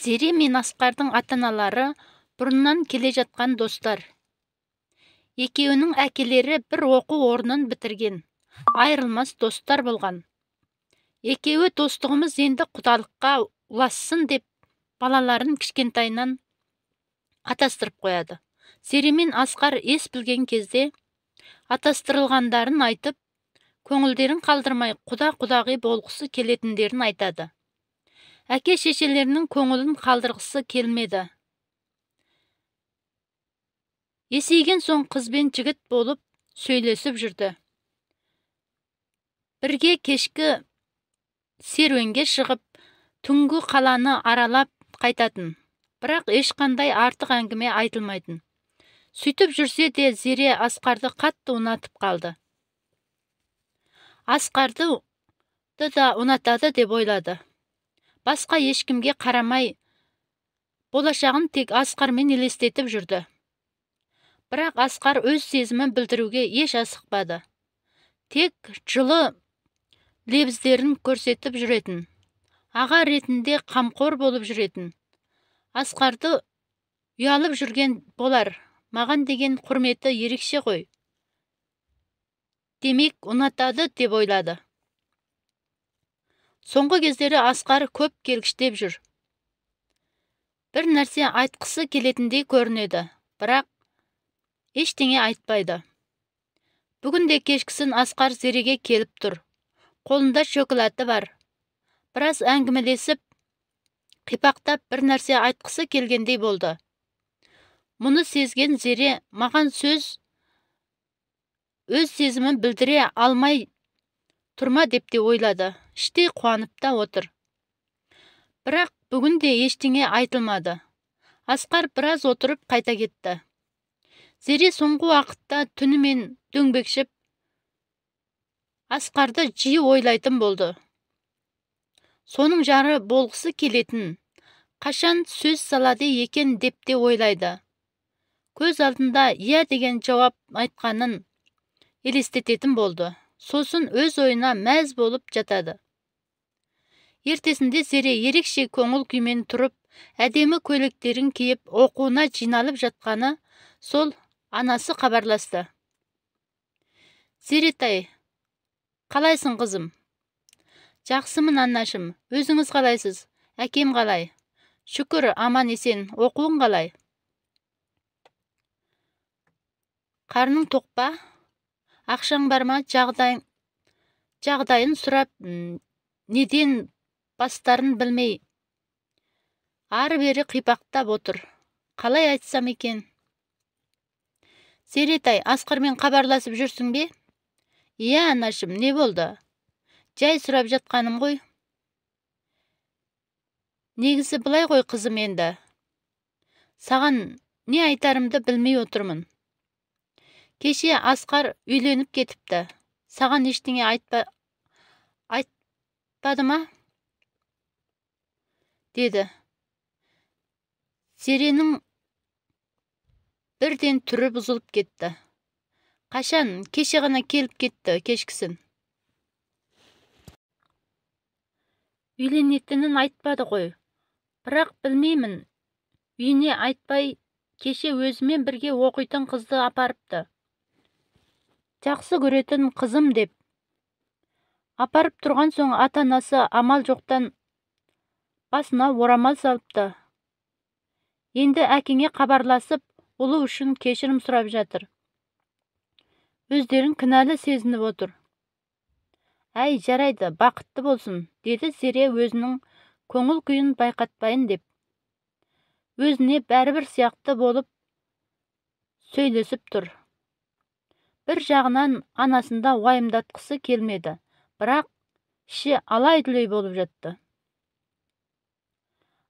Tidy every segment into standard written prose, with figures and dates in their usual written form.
Зере мен Асқардың ата-аналары бұрыннан келе жатқан достар. Екеуінің әкелері бір оқу орнын бітірген, айырылмас достар болған. Екеуі достығымыз енді құдалыққа ұлассын деп балаларын кішкентайынан атастырып қояды. Зере мен Асқар ес білген кезде атастырылғандарын айтып, көңілдерін қалдырмай құда-құдағи болғысы келетіндерін айтады. Әке-шешелерінің көңілін қалдырғысы келмеді. Есейген соң қыз бен жігіт болып сөйлесіп жүрді. Бірге кешкі серуенге шығып, түнгі қаланы аралап қайтатын. Бірақ ешқандай артық әңгіме айтылмайтын. Сөйтіп жүрсе де Зере Асқарды қатты ұнатып қалды. Асқарды да ұнатады деп ойлады. Басқа ешкімге қарамай, болашағын тек Асқармен елестетіп жүрді. Бірақ Асқар өз сезімін білдіруге еш асықпады. Тек жылы лебіздерін көрсетіп жүретін. Аға ретінде қамқор болып жүретін. Асқарды ұялып жүрген болар. Маған деген құрметі ерекше ғой. Демек, ұнатады деп ойлады. Соңғы кездері Асқар көп келгіштеп жүр. Бір нәрсе айтқысы келетіндей көрінеді, бірақ ештеңе айтпайды. Бүгін де кешкісін Асқар Зереге келіп тұр. Қолында шоколады бар. Біраз әңгімелесіп, қипақтап бір нәрсе айтқысы келгендей болды. Мұны сезген Зере маған өз сезімін білдіре алмай тұрма деп те ойлады. Іштей қуанып та отыр. Бірақ бүгін де ештеңе айтылмады. Асқар біраз отырып қайта кетті. Зере соңғы уақытта түнімен дөңбекшіп, Асқарды жиі ойлайтын болды. Соның жары болғысы келетін, қашан сөз салады екен деп те ойлайды. Көз алдында иә деген жауап айтқанын елестететін болды. Сосын өз ойына мәз болып жатады. Ертесінде Зере ерекше көңіл күймен тұрып, әдемі көйлектерін киіп, оқуына жиналып жатқаны сол анасы хабарласты. Зеретай, қалайсың қызым? Жақсымын анашым, өзіңіз қалайсыз? Әкем қалай? Шүкір, аман есен, оқуың қалай? Қарның тоқ па? Ақшаң бар ма? Жағдайын сұрап, неден бастарын білмей, ары-бері қипақтап отыр. Қалай айтсам екен? Зеретай, Асқармен хабарласып жүрсің бе? Иә, анашым, не болды? Жай сұрап жатқаным ғой. Негізі былай ғой қызым енді. Саған не айтарымды білмей отырмын. Кеше Асқар үйленіп кетіпті. Саған ештеңе айтпады ма? Деді. Зеренің бірден түрі бұзылып кетті. Қашан? Кеше ғана келіп кетті, кешкісін. Үйленетінін айтпады ғой. Бірақ білмеймін. Үйіне айтпай, кеше өзімен бірге оқитын қызды апарыпты. Жақсы көретін қызым деп. Апарып тұрған соң ата-анасы амал жоқтан басына орамал салыпты. Енді әкеңе хабарласып, ұлы үшін кешірім сұрап жатыр. Өздерін кінәлі сезініп отыр. Әй, жарайды, бақытты болсын, деді Зере өзінің көңіл күйін байқатпайын деп. Өзіне бәрібір сияқты болып сөйлесіп тұр. Бір жағынан анасында уайымдатқысы келмеді, бірақ іші алай-дүлей болып жатты.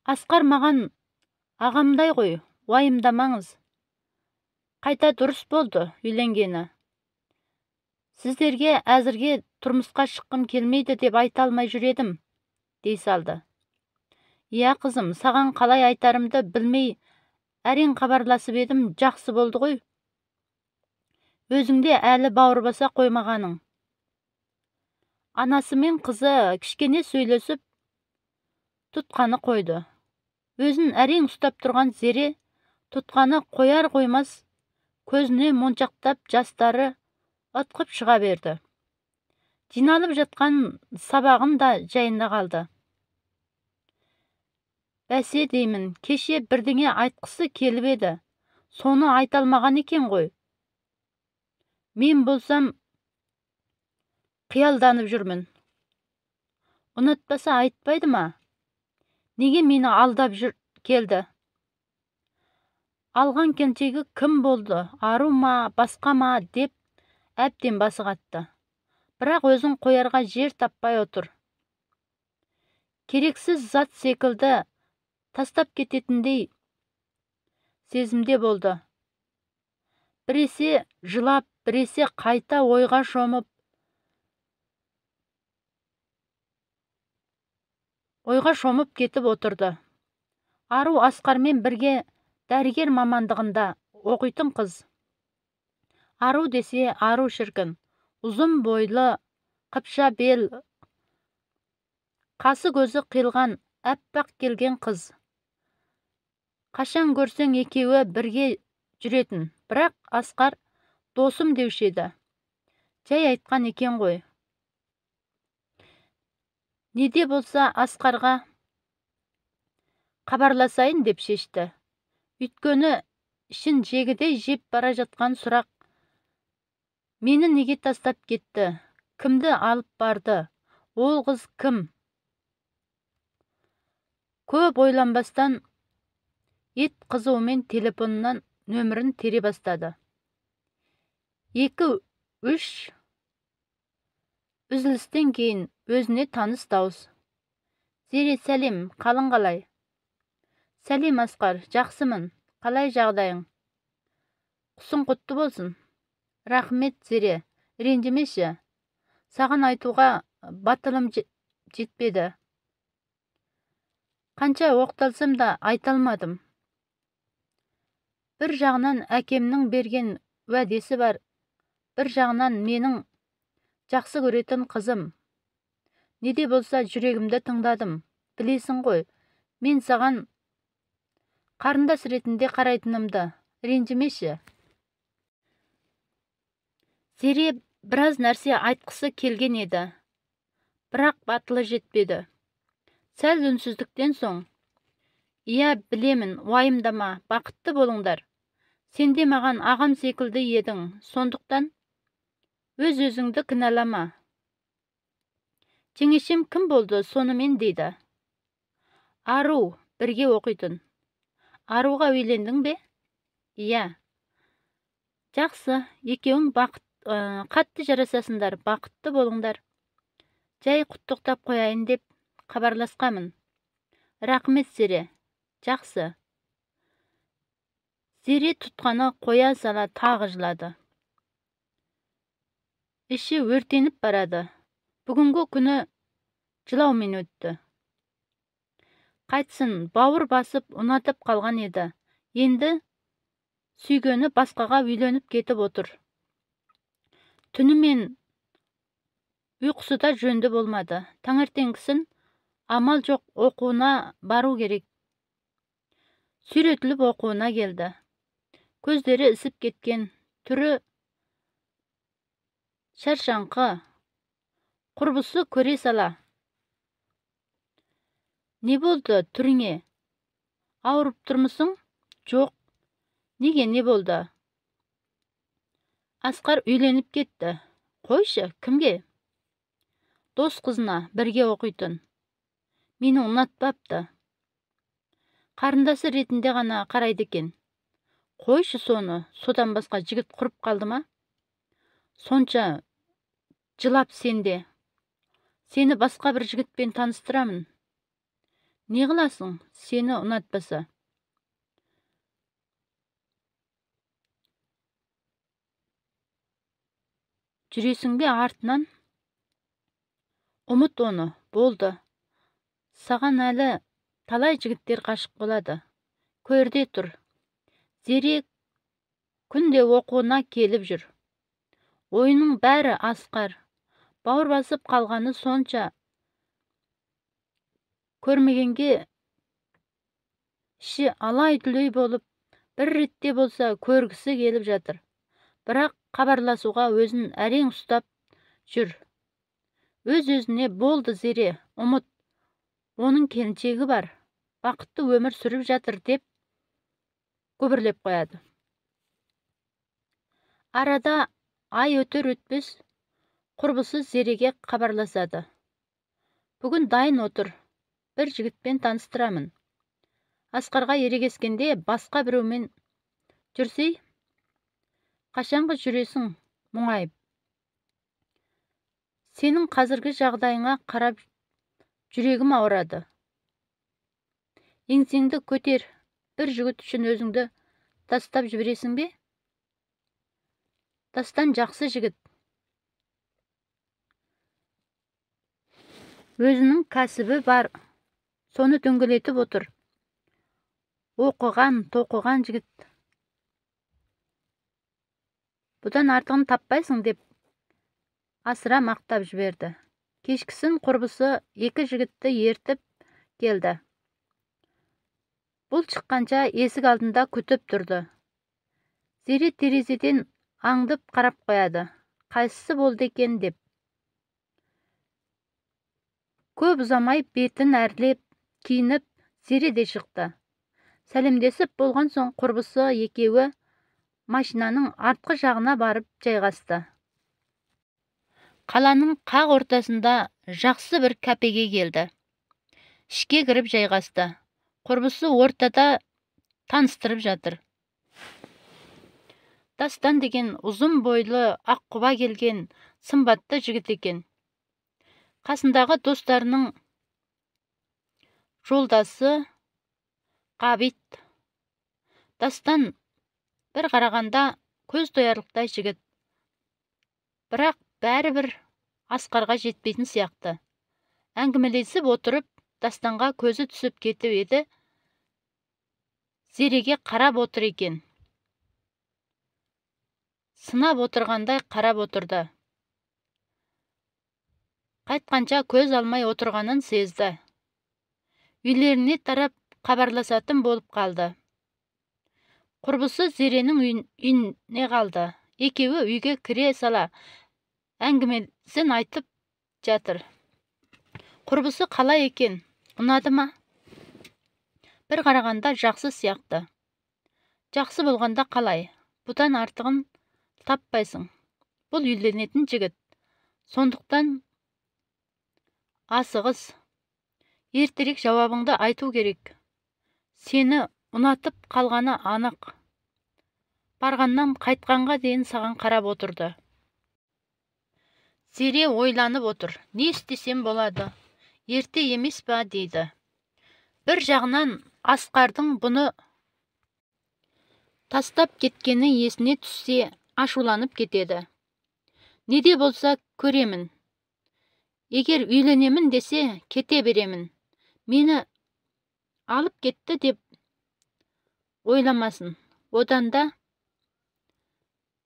Асқар маған ағамдай ғой, уайымдамаңыз. Қайта дұрыс болды үйленгені. Сіздерге әзірге тұрмысқа шыққым келмейді деп айта алмай жүр едім, дей салды. Иә қызым, саған қалай айтарымды білмей әрең хабарласып едім, жақсы болды ғой. Өзіңде әлі бауыр баса қоймағаның. Анасы мен қызы кішкене сөйлесіп, тұтқаны қойды. Өзін әрең ұстап тұрған Зере тұтқаны қояр қоймас көзіне моншақтап жастары ытқып шыға берді. Жиналып жатқан сабағын да жайында қалды. Бәсе деймін, кеше бірдеңе айтқысы келіп еді, соны айта алмаған екен ғой. Мен болсам қиялданып жүрмін. Ұнатпаса айтпайды ма? Неге мені алдап келді? Алған келіншегі кім болды? Ару ма, басқа ма деп әбден басы қатты. Бірақ өзін қоярға жер таппай отыр. Керексіз зат секілді тастап кететіндей сезімде болды. Біресе жылап, біресе қайта ойға шомып кетіп отырды. Ару Асқармен бірге дәрігер мамандығында оқитын қыз. Ару десе ару шіркін, ұзын бойлы, қыпша бел, қасы көзі қилған, әппақ келген қыз. Қашан көрсең екеуі бірге жүретін, бірақ Асқар досым деуші еді. Жай айтқан екен ғой. Неде болса Асқарға хабарласайын деп шешті. Өйткені ішін жегідей жеп бара жатқан сұрақ: мені неге тастап кетті? Кімді алып барды? Ол қыз кім? Көп ойланбастан ет қызуымен телефонынан нөмірін тере бастады. 2-3 үзілістен кейін өзіне таныс дауыс. Зере, сәлем, қалың қалай? Сәлем Асқар, жақсымын, қалай жағдайың? Құсың құтты болсын. Рахмет Зере, ренжімеші. Саған айтуға батылым жетпеді. Қанша оқталсам да айта алмадым. Бір жағынан әкемнің берген уәдесі бар, бір жағынан менің жақсы көретін қызым. Неде болса жүрегімді тыңдадым. Білесің ғой, мен саған қарындас ретінде қарайтынымды. Ренжімеші. Зере біраз нәрсе айтқысы келген еді, бірақ батылы жетпеді. Сәл үнсіздіктен соң: иә, білемін, уайымдама, бақытты болыңдар. Сен де маған ағам секілді едің, сондықтан өз-өзіңді кінәлама. Жеңешем кім болды сонымен дейді? Ару, бірге оқитын. Аруға үйлендің бе? Иә. Жақсы, екеуің қатты жарасасыңдар, бақытты болыңдар. Жай құттықтап қояйын деп хабарласқамын. Рахмет Зере. Жақсы. Зере тұтқаны қоя сала тағы жылады. Іші өртеніп барады. Бүгінгі күні жылаумен өтті. Қайтсын, бауыр басып ұнатып қалған еді. Енді сүйгені басқаға үйленіп кетіп отыр. Түнімен ұйқысы да жөнді болмады. Таңертеңгісін амал жоқ, оқуына бару керек. Сүйретіліп оқуына келді. Көздері ісіп кеткен, түрі шаршаңқы, құрбысы көре сала: не болды түріңе? Ауырып тұрмысың? Жоқ. Неге, не болды? Асқар үйленіп кетті. Қойшы, кімге? Дос қызына, бірге оқитын. Мені ұнатпапты. Қарындасы ретінде ғана қарайды екен. Қойшы соны, содан басқа жігіт құрып қалды ма? Сонша жылап сенде. Сені басқа бір жігітпен таныстырамын. Не қыласың, сені ұнатпаса? Жүресің бе артынан? Ұмыт оны, болды. Саған әлі талай жігіттер қашық болады. Көрде тұр. Зере күнде оқуына келіп жүр. Ойының бәрі Асқар. Бауыр басып қалғаны сонша. Көрмегенге іші алай-дүлей болып, бір ретте болса көргісі келіп жатыр. Бірақ хабарласуға өзін әрең ұстап жүр. Өз-өзіне болды Зере, ұмыт. Оның келіншегі бар, бақытты өмір сүріп жатыр деп күбірлеп қояды. Арада ай өтер-өтпес құрбысы Зереге хабарласады. Бүгін дайын отыр, бір жігітпен таныстырамын. Асқарға ерегескенде басқа біреумен жүрсей, қашанғы жүресің мұңайып. Сенің қазіргі жағдайыңа қарап жүрегім ауырады. Еңсеңді көтер, бір жігіт үшін өзіңді тастап жібересің бе? Дастан жақсы жігіт. Өзінің кәсібі бар, соны дөңгелетіп отыр. Оқыған, тоқыған жігіт. Бұдан артығын таппайсың деп асыра мақтап жіберді. Кешкісін құрбысы екі жігітті ертіп келді. Бұл шыққанша есік алдында күтіп тұрды. Зере терезеден аңдып қарап қояды. Қайсысы болды екен деп. Көп ұзамай бетін әрлеп, киініп, Зере де шықты. Сәлемдесіп болған соң құрбысы екеуі машинаның артқы жағына барып жайғасты. Қаланың қақ ортасында жақсы бір кәпеге келді. Ішке кіріп жайғасты. Құрбысы ортада таныстырып жатыр. Дастан деген ұзын бойлы, аққұба келген сымбатты жігіт екен. Қасындағы достарының жолдасы Қабит. Дастан бір қарағанда көз тоярлықтай жігіт. Бірақ бәрібір Асқарға жетпейтін сияқты. Әңгімелесіп отырып, Дастанға көзі түсіп кетіп еді. Зереге қарап отыр екен. Сынап отырғандай қарап отырды. Қайтқанша көз алмай отырғанын сезді. Үйлеріне тарап хабарласатын болып қалды. Құрбысы Зеренің үйіне қалды. Екеуі үйге кіре сала әңгімесін айтып жатыр. Құрбысы қалай екен? Ұнады ма? Бір қарағанда жақсы сияқты. Жақсы болғанда қалай? Бұдан артығын таппайсың. Бұл үйленетін жігіт. Сондықтан асығыс. Ертерек жауабыңды айту керек. Сені ұнатып қалғаны анық. Барғаннан қайтқанға дейін саған қарап отырды. Зере ойланып отыр. Не істесем болады? Ерте емес па дейді. Бір жағынан Асқардың бұны тастап кеткені есіне түссе ашуланып кетеді. Неде болса көремін. Егер үйленемін десе кете беремін. Мені алып кетті деп ойламасын. Одан да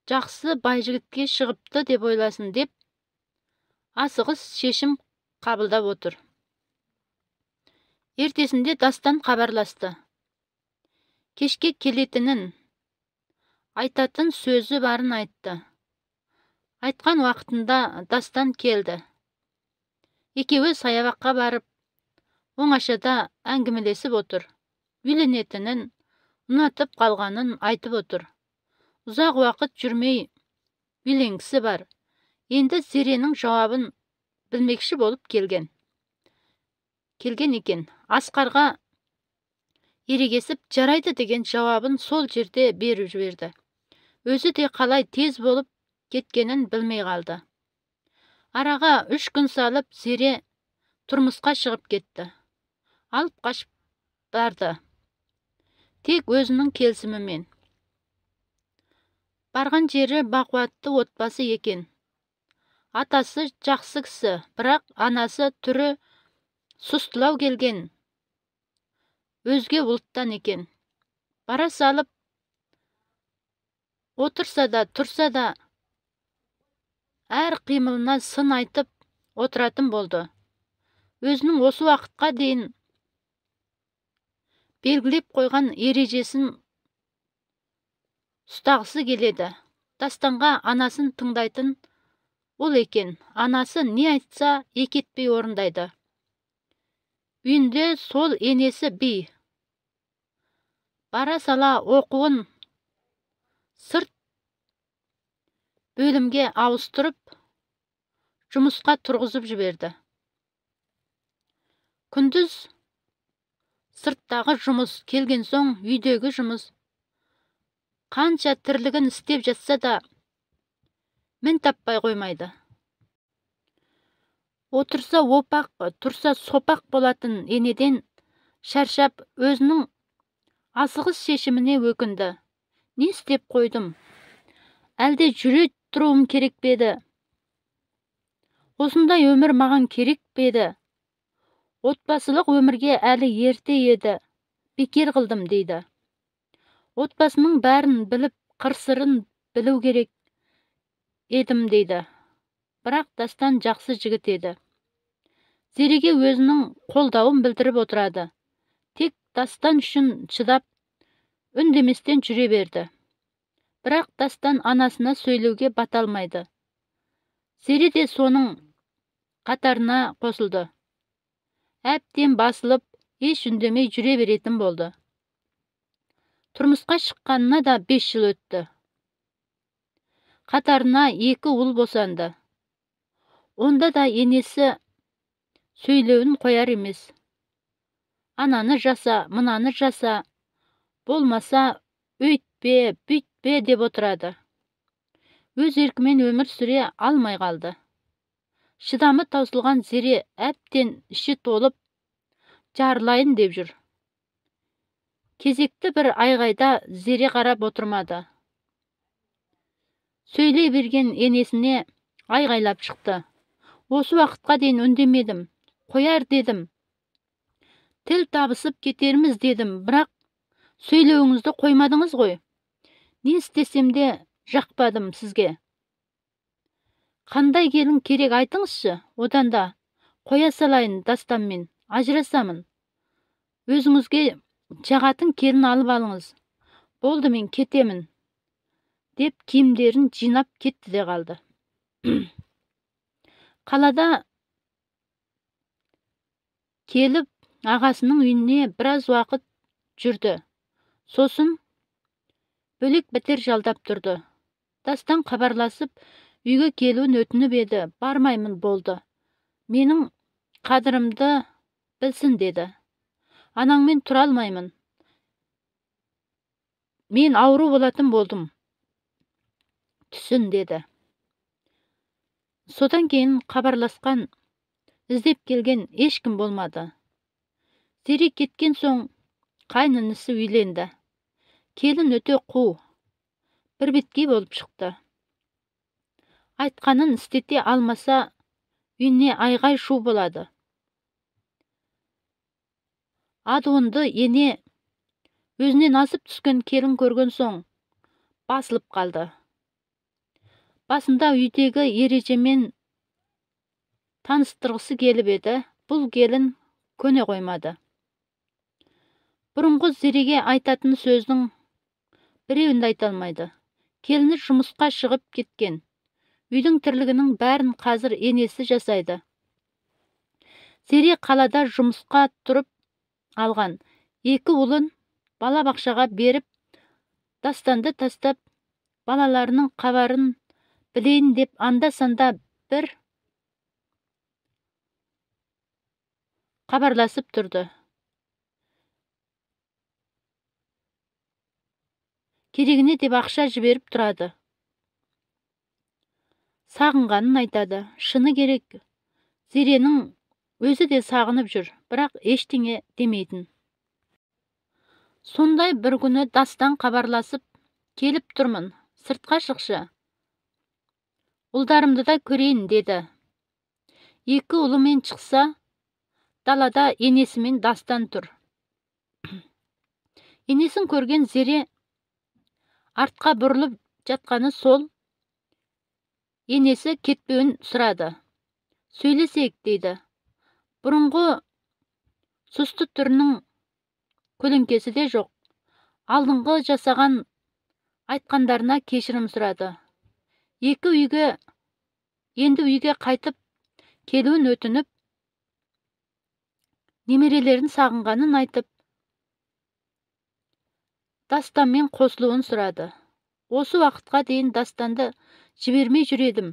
жақсы бай жігітке шығыпты деп ойласын деп асығыс шешім қабылдап отыр. Ертесінде Дастан хабарласты. Кешке келетінін, айтатын сөзі барын айтты. Айтқан уақытында Дастан келді. Екеуі саябаққа барып, оңашада әңгімелесіп отыр. Үйленетінін, ұнатып қалғанын айтып отыр. Ұзақ уақыт жүрмей үйленгісі бар. Енді Зеренің жауабын білмекші болып келген екен. Асқарға ерегесіп жарайды деген жауабын сол жерде беріп жіберді. Өзі де қалай тез болып кеткенін білмей қалды. Араға 3 күн салып Зере тұрмысқа шығып кетті. Алып қашып барды. Тек өзінің келісімімен. Барған жері бақуатты отбасы екен. Атасы жақсы кісі, бірақ анасы түрі сұстылау келген. Өзге ұлттан екен. Бара салып отырса да, тұрса да әр қимылына сын айтып отыратын болды. Өзінің осы уақытқа дейін белгілеп қойған ережесін ұстағысы келеді. Дастанға анасын тыңдайтын ол екен. Анасы не айтса екі етпей орындайды. Үйінде сол енесі би. Бара сала оқуын сырт бөлімге ауыстырып, жұмысқа тұрғызып жіберді. Күндіз сырттағы жұмыс, келген соң үйдегі жұмыс. Қанша тірлігін істеп жатса да, мін таппай қоймайды. Отырса опақ, тұрса сопақ болатын енеден шаршап, өзінің асығыс шешіміне өкінді. Не істеп қойдым? Әлде жүре тұруым керек пе еді? Осындай өмір маған керек пе еді? Отбасылық өмірге әлі ерте еді. Бекер қылдым дейді. Отбасының бәрін біліп, қыр-сырын білу керек едім дейді. Бірақ Дастан жақсы жігіт еді. Зереге өзінің қолдауын білдіріп отырады. Тек Дастан үшін шыдап, үндеместен жүре берді. Бірақ Дастан анасына сөйлеуге бата алмайды. Зере де соның қатарына қосылды. Әбден басылып, еш үндемей жүре беретін болды. Тұрмысқа шыққанына да 5 жыл өтті. Қатарына 2 ұл босанды. Онда да енесі сөйлеуін қояр емес. Ананы жаса, мынаны жаса, болмаса өйтпе, бүйтпе деп отырады. Өз еркімен өмір сүре алмай қалды. Шыдамы таусылған Зере әбден іші толып, жарылайын деп жүр. Кезекті бір айғайда Зере қарап отырмады. Сөйлей берген енесіне айғайлап шықты. Осы уақытқа дейін үндемедім. Қояр дедім. Тіл табысып кетерміз дедім, бірақ сөйлеуіңізді қоймадыңыз ғой. Не істесем де жақпадым сізге. Қандай келін керек айтыңызшы, одан да қоя салайын Дастанмен, ажырасамын. Өзіңізге жағатын келін алып алыңыз. Болды, мен кетемін. Деп киімдерін жинап кетті де қалды. Қалада келіп ағасының үйіне біраз уақыт жүрді. Сосын бөлек пәтер жалдап тұрды. Дастан хабарласып, үйге келуін өтініп еді, бармаймын болды. Менің қадірімді білсін деді. Анаңмен тұра алмаймын. Мен ауру болатын болдым. Түсін деді. Содан кейін хабарласқан, іздеп келген ешкім болмады. Зере кеткен соң қайнынысы үйленді. Келін өте қу, бір беткей болып шықты. Айтқанын істете алмаса, үйіне айғай шу болады. Адуынды ене өзінен асып түскен келін көрген соң басылып қалды. Басында үйдегі ережемен таныстырғысы келіп еді, бұл келін көне қоймады. Бұрынғы Зереге айтатын сөздің біреуін де айта алмайды. Келіні жұмысқа шығып кеткен. Үйдің тірлігінің бәрін қазір енесі жасайды. Зере қалада жұмысқа тұрып алған 2 ұлын балабақшаға беріп, Дастанды тастап, балаларының хабарын білейін деп анда-санда бір хабарласып тұрды. Керегіне деп ақша жіберіп тұрады. Сағынғанын айтады. Шыны керек, Зеренің өзі де сағынып жүр, бірақ ештеңе демейтін. Сондай бір күні Дастан хабарласып, келіп тұрмын, сыртқа шықшы. Ұлдарымды да көрейін деді. 2 ұлымен шықса, далада енесімен Дастан тұр. Енесін көрген Зере артқа бұрылып жатқаны сол. Енесі кетпеуін сұрады. Сөйлесек дейді. Бұрынғы сұсты түрінің көлеңкесі де жоқ. Алдыңғы жасаған айтқандарына кешірім сұрады. Енді үйге қайтып келуін өтініп, немерелерін сағынғанын айтып, Дастанмен қосылуын сұрады. Осы уақытқа дейін Дастанды жібермей жүр едім.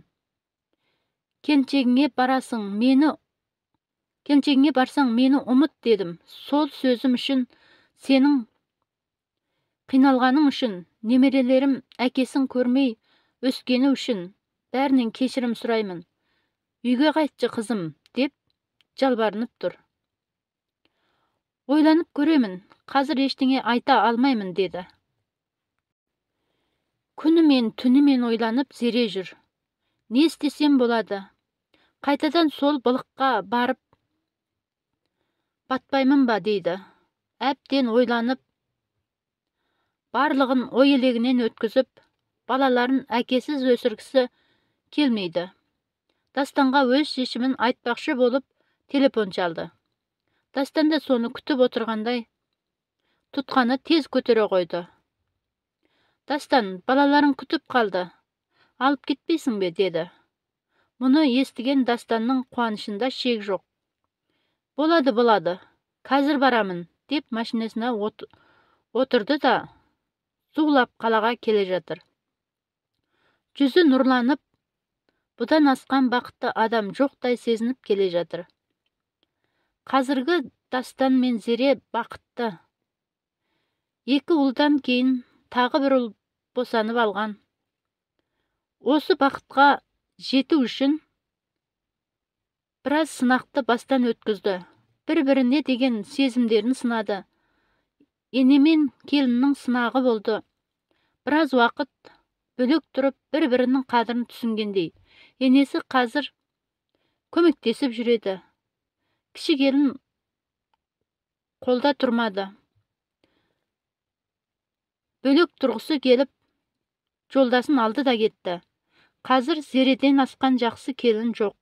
Келіншегіңе барсаң мені ұмыт дедім. Сол сөзім үшін, сенің қиналғаның үшін, немерелерім әкесін көрмей өскені үшін бәрінен кешірім сұраймын. Үйге қайтшы қызым, деп жалбарынып тұр. Ойланып көремін, қазір ештеңе айта алмаймын, деді. Күнімен, түнімен ойланып зере жүр. Не істесем болады? Қайтадан сол былыққа барып батпаймын ба, дейді. Әбден ойланып, барлығын ой елегінен өткізіп, балаларын әкесіз өсіргісі келмейді. Дастанға өз шешімін айтпақшы болып телефон çalды. Дастан да соны күтіп отырғандай, тұтқаны тез көтере қойды. Дастан, балаларын күтіп қалды. Алып кетпейсің бе, деді. Мұны естіген Дастанның қуанышында шек жоқ. Болады, қазір барамын, деп машинасына отырды да, зулап қалаға келе жатыр. Жүзі нұрланып, бұдан асқан бақытты адам жоқтай сезініп келе жатыр. Қазіргі Дастан мен Зере бақытты. 2 ұлдан кейін тағы бір ұл босанып алған. Осы бақытқа жету үшін біраз сынақты бастан өткізді. Бір-біріне деген сезімдерін сынады. Ене мен келіннің сынағы болды. Біраз уақыт бөлек тұрып, бір-бірінің қадірін түсінгендей. Енесі қазір көмектесіп жүреді. Кіші келін қолда тұрмады. Бөлек тұрғысы келіп, жолдасын алды да кетті. Қазір Зереден асқан жақсы келін жоқ.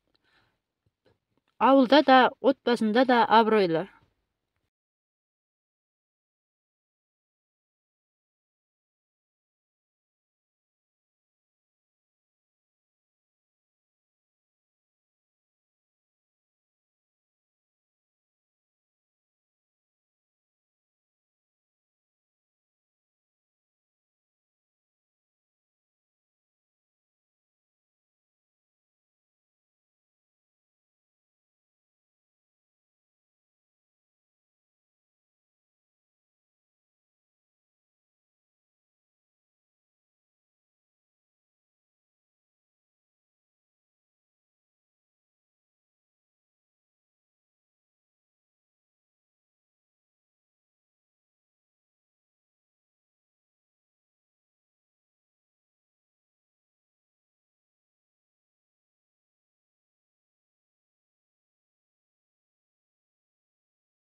Ауылда да, отбасында да абыройлы.